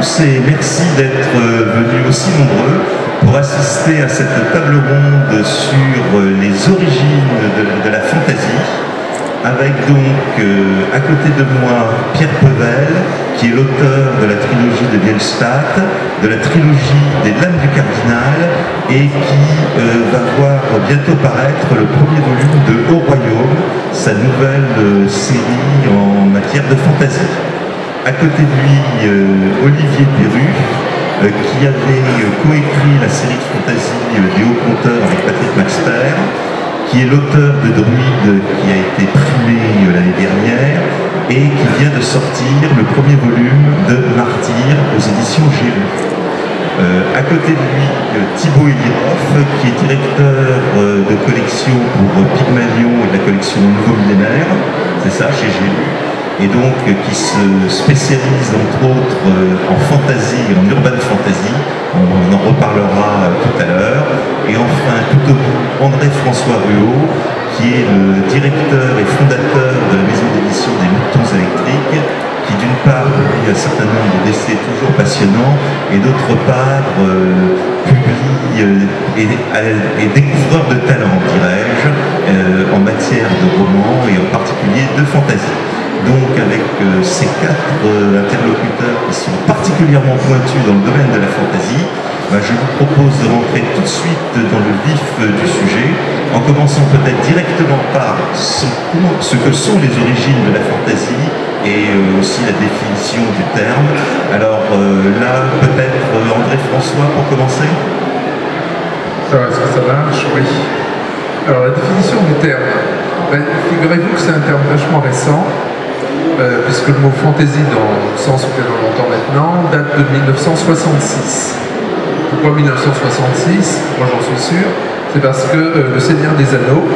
tous et merci d'être venus aussi nombreux pour assister à cette table ronde sur les origines de la fantaisie, avec donc à côté de moi Pierre Pevel, qui est l'auteur de la trilogie de Bielstadt, de la trilogie des Lames du Cardinal, et qui va voir bientôt paraître le premier volume de Au Royaume, sa nouvelle série en matière de fantaisie. À côté de lui, Olivier Perru, qui avait coécrit la série de fantaisie des Hauts Conteurs avec Patrick Maxter, qui est l'auteur de Druide, qui a été primé l'année dernière, et qui vient de sortir le premier volume de Martyr aux éditions Gélu. À côté de lui, Thibaut Eliroff, qui est directeur de collection pour Pygmalion et de la collection Nouveau Millénaire, c'est ça, chez Gélu, et donc qui se spécialise entre autres en fantasy, en urban fantasy. On en reparlera tout à l'heure. Et enfin, tout au bout, André-François Ruot, qui est le directeur et fondateur de la maison d'édition des Moutons électriques, qui d'une part publie un certain nombre d'essais toujours passionnants, et d'autre part publie et découvreur de talent, dirais-je, en matière de romans et en particulier de fantasy. Donc avec ces quatre interlocuteurs qui sont particulièrement pointus dans le domaine de la fantaisie, je vous propose de rentrer tout de suite dans le vif du sujet, en commençant peut-être directement par ce que sont les origines de la fantaisie et aussi la définition du terme. Alors là, peut-être André-François pour commencer. Alors, est-ce que ça marche? Oui. Alors la définition du terme, figurez-vous que c'est un terme vachement récent, puisque le mot fantaisie, dans le sens auquel on l'entend maintenant, date de 1966. Pourquoi 1966? Moi j'en suis sûr. C'est parce que Le Seigneur des Anneaux,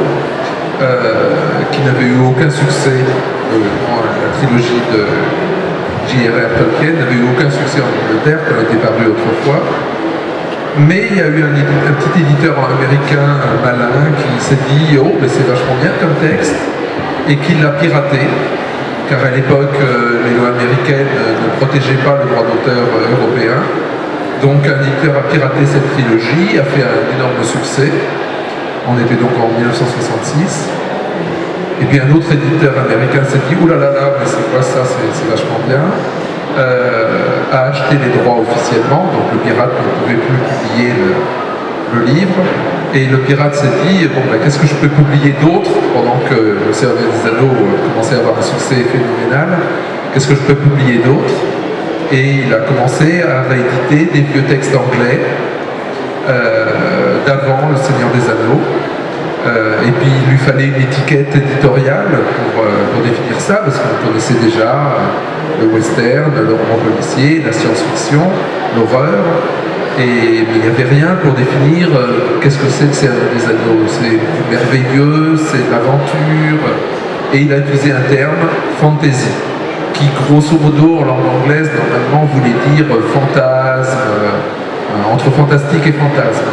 qui n'avait eu aucun succès, la trilogie de J.R.R. Tolkien n'avait eu aucun succès en Angleterre, qu'elle était parue autrefois. Mais il y a eu un petit éditeur américain malin qui s'est dit « Oh, mais c'est vachement bien comme texte », et qui l'a piraté, car à l'époque, les lois américaines ne protégeaient pas le droit d'auteur européen. Donc un éditeur a piraté cette trilogie, a fait un énorme succès. On était donc en 1966. Et puis un autre éditeur américain s'est dit « Ouh là là là, mais c'est quoi ça, c'est vachement bien », a acheté les droits officiellement, donc le pirate ne pouvait plus publier le livre. Et le pirate s'est dit, bon, qu'est-ce que je peux publier d'autre pendant que Le Seigneur des Anneaux commençait à avoir un succès phénoménal? Qu'est-ce que je peux publier d'autre? Et il a commencé à rééditer des vieux textes anglais d'avant Le Seigneur des Anneaux. Et puis il lui fallait une étiquette éditoriale pour définir ça, parce qu'on connaissait déjà le western, le roman policier, la science-fiction, l'horreur. Mais il n'y avait rien pour définir qu'est-ce que c'est que Seigneur des Anneaux. C'est merveilleux, c'est l'aventure. Et il a utilisé un terme, fantasy, qui grosso modo en langue anglaise normalement voulait dire fantasme, entre fantastique et fantasme.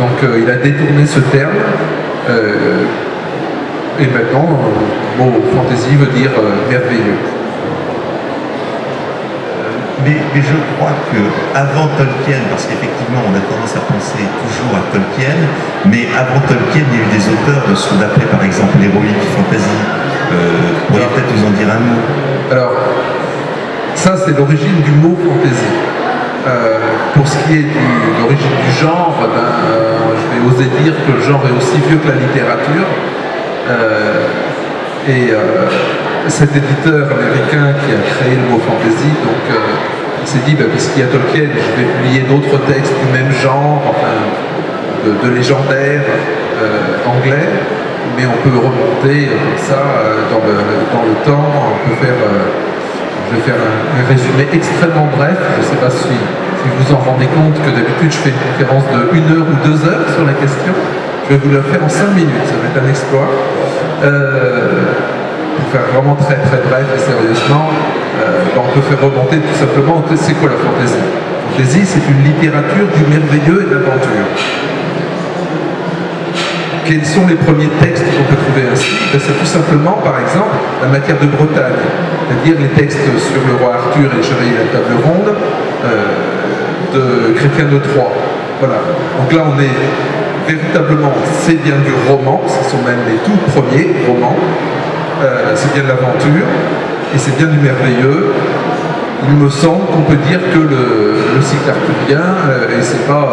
Donc il a détourné ce terme, et maintenant le mot fantasy veut dire merveilleux. Mais je crois qu'avant Tolkien, parce qu'effectivement on a tendance à penser toujours à Tolkien, mais avant Tolkien il y a eu des auteurs de ce qu'on appelait par exemple l'héroïque fantasy. Vous pourriez peut-être nous en dire un mot? Alors, ça c'est l'origine du mot fantasy. Pour ce qui est de l'origine du genre, je vais oser dire que le genre est aussi vieux que la littérature. Cet éditeur américain qui a créé le mot fantasy, donc il s'est dit, puisqu'il y a Tolkien, je vais publier d'autres textes du même genre, enfin, de légendaires anglais, mais on peut remonter comme ça dans le temps. Je vais faire un résumé extrêmement bref. Je ne sais pas si vous vous en rendez compte que d'habitude je fais une conférence de 1 heure ou 2 heures sur la question. Je vais vous le faire en 5 minutes, ça va être un exploit. Pour faire vraiment très très bref et sérieusement, on peut faire remonter tout simplement, c'est quoi la fantaisie? La fantaisie, c'est une littérature du merveilleux et de l'aventure. Quels sont les premiers textes qu'on peut trouver ainsi? C'est tout simplement, par exemple, la matière de Bretagne, c'est-à-dire les textes sur le roi Arthur et le chevalier de la table ronde, de Chrétien de Troyes. Voilà. Donc là, on est véritablement, c'est bien du roman, ce sont même les tout premiers romans, c'est bien de l'aventure, et c'est bien du merveilleux. Il me semble qu'on peut dire que le cycle arthurien, et c'est pas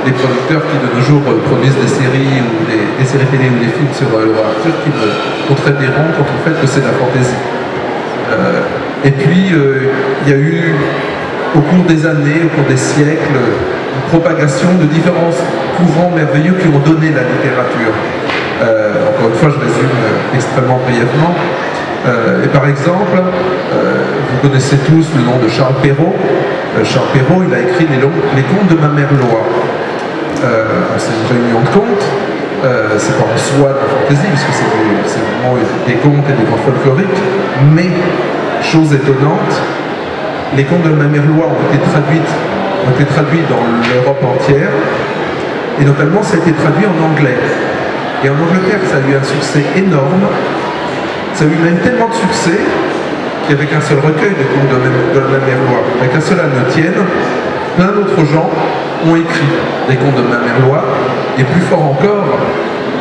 les producteurs qui de nos jours produisent des séries ou des séries télé ou des films sur le roi Arthur qui me contrediront quand on fait que c'est de la fantaisie. Et puis il y a eu au cours des années, au cours des siècles, une propagation de différents courants merveilleux qui ont donné la littérature. Encore une fois, je résume extrêmement brièvement. Et par exemple, vous connaissez tous le nom de Charles Perrault. Charles Perrault, il a écrit les contes de ma mère Loire. C'est une réunion de contes. C'est pas en soi de la fantaisie, puisque c'est vraiment des contes et des contes folkloriques. Mais, chose étonnante, les contes de ma mère Loire ont été traduits dans l'Europe entière. Et notamment, ça a été traduit en anglais. Et en Angleterre, ça a eu un succès énorme. Ça a eu même tellement de succès qu'il n'y avait qu'un seul recueil de contes de la mère Loire. Avec un seul à ne tienne, plein d'autres gens ont écrit des contes de ma mère Loire, et plus fort encore,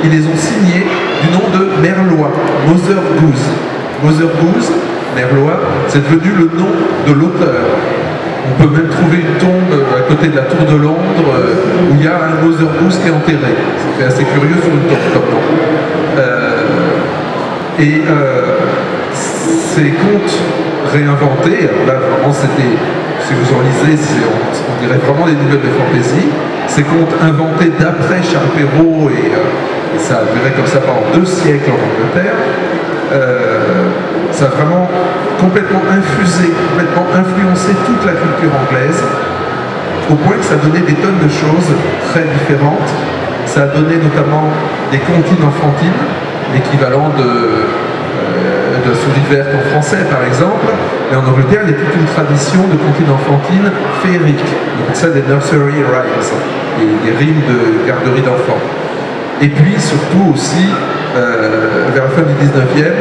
ils les ont signés du nom de Merlois, Mother Goose. Mother Goose, Merlois, c'est devenu le nom de l'auteur. On peut même trouver une tombe à côté de la tour de Londres où il y a un Mother Goose qui est enterré. C'est assez curieux sur une tombe comme nom. Et ces contes réinventés, alors là vraiment c'était, si vous en lisez, on dirait vraiment des nouvelles de fantaisie. Ces contes inventés d'après Charles Perrault, et ça a duré comme ça pendant 2 siècles en Angleterre, ça a vraiment complètement infusé, complètement influencé toute la culture anglaise, au point que ça a donné des tonnes de choses très différentes. Ça a donné notamment des comptines enfantines, l'équivalent de souris verte en français par exemple. Et en Angleterre, il y a toute une tradition de comptines enfantines féeriques. On appelle ça des nursery rhymes, des rimes de garderie d'enfants. Et puis surtout aussi, vers la fin du 19e,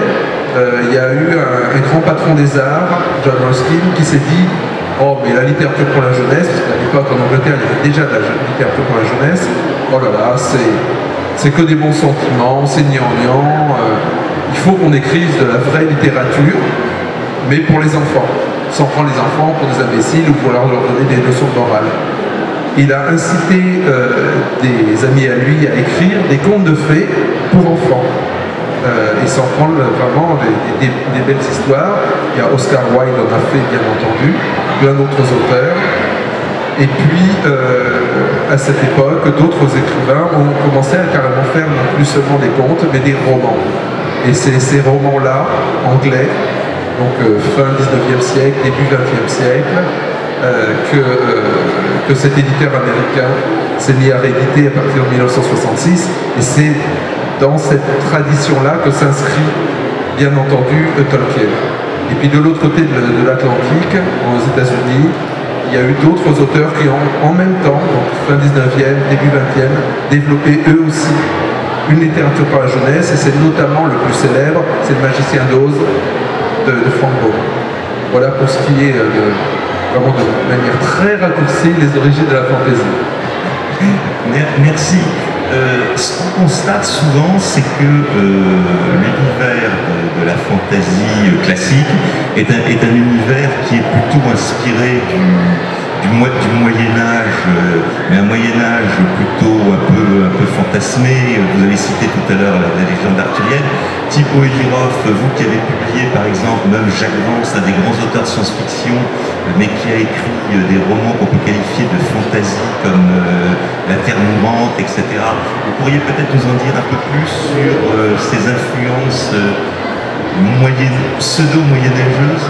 il y a eu un grand patron des arts, John Ruskin, qui s'est dit « Oh, mais la littérature pour la jeunesse », parce qu'à l'époque en Angleterre, il y avait déjà de la littérature pour la jeunesse, « Oh là là, c'est que des bons sentiments, c'est gnangnan, il faut qu'on écrive de la vraie littérature, mais pour les enfants, sans prendre les enfants pour des imbéciles ou pour leur donner des leçons de morale. » Il a incité des amis à lui à écrire des contes de fées pour enfants. Et sans prendre vraiment des belles histoires. Il y a Oscar Wilde en a fait, bien entendu, plein d'autres auteurs. Et puis, à cette époque, d'autres écrivains ont commencé à carrément faire non plus seulement des contes, mais des romans. Et c'est ces romans-là, anglais, donc fin 19e siècle, début 20e siècle, que cet éditeur américain s'est mis à rééditer à partir de 1966. Et c'est dans cette tradition-là que s'inscrit, bien entendu, Tolkien. Et puis de l'autre côté de l'Atlantique, aux États-Unis, il y a eu d'autres auteurs qui ont, en même temps, donc fin 19e, début 20e, développé eux aussi une littérature pour la jeunesse, et c'est notamment le plus célèbre, c'est Le Magicien d'Oz de Frank Baum. Voilà pour ce qui est vraiment de manière très raccourcie les origines de la fantaisie. Merci. Ce qu'on constate souvent, c'est que l'univers de la fantaisie classique est un univers qui est plutôt inspiré du Moyen-Âge, mais un Moyen-Âge plutôt un peu fantasmé. Vous avez cité tout à l'heure la légende arthurienne. Thibaut Eliroff, vous qui avez publié par exemple, même Jacques Vance, un des grands auteurs de science-fiction, mais qui a écrit des romans qu'on peut qualifier de fantasy comme La Terre mourante, etc. Vous pourriez peut-être nous en dire un peu plus sur ces influences pseudo-moyenâgeuses?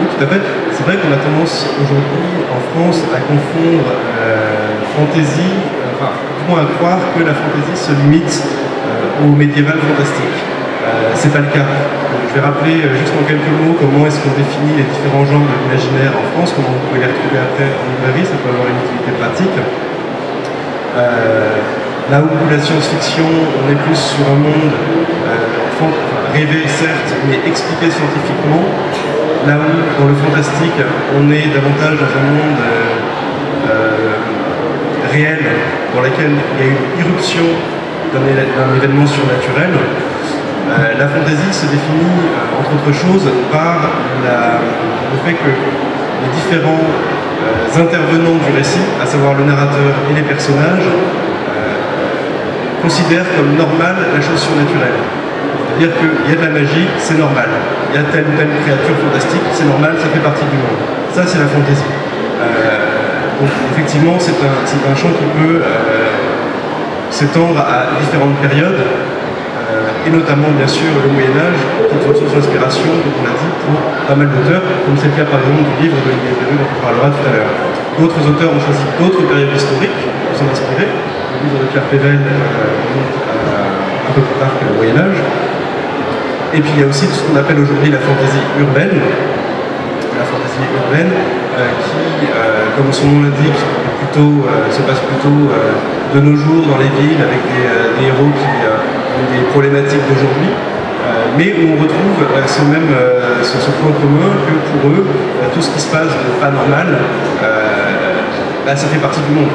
Oui, tout à fait. C'est vrai qu'on a tendance aujourd'hui en France à confondre fantaisie, enfin, du moins à croire que la fantaisie se limite au médiéval fantastique. C'est pas le cas. Je vais rappeler juste en quelques mots comment est-ce qu'on définit les différents genres de l'imaginaire en France, comment vous pouvez les retrouver après en librairie, ça peut avoir une utilité pratique. Là où la science-fiction, on est plus sur un monde rêvé certes, mais expliqué scientifiquement. là où dans le fantastique on est davantage dans un monde réel, dans lequel il y a une irruption d'un événement surnaturel, la fantasy se définit, entre autres choses, par le fait que les différents intervenants du récit, à savoir le narrateur et les personnages, considèrent comme normale la chose surnaturelle. C'est-à-dire qu'il y a de la magie, c'est normal. Il y a telle ou telle créature fantastique, c'est normal, ça fait partie du monde. Ça, c'est la fantasy. Donc, effectivement, c'est un champ qui peut s'étendre à différentes périodes, et notamment, bien sûr, le Moyen-Âge, qui est une source d'inspiration, comme on l'a dit, pour pas mal d'auteurs, comme c'est le cas, par exemple, du livre de Olivier Perru, dont on parlera tout à l'heure. D'autres auteurs ont choisi d'autres périodes historiques pour s'en inspirer. Le livre de Claire Pével remonte un peu plus tard que le Moyen-Âge. Et puis il y a aussi ce qu'on appelle aujourd'hui la fantaisie urbaine. La fantaisie urbaine qui, comme son nom l'indique, se passe plutôt de nos jours dans les villes avec des héros qui ont des problématiques d'aujourd'hui, mais où on retrouve ce point commun que pour eux, tout ce qui se passe de pas normal, ça fait partie du monde.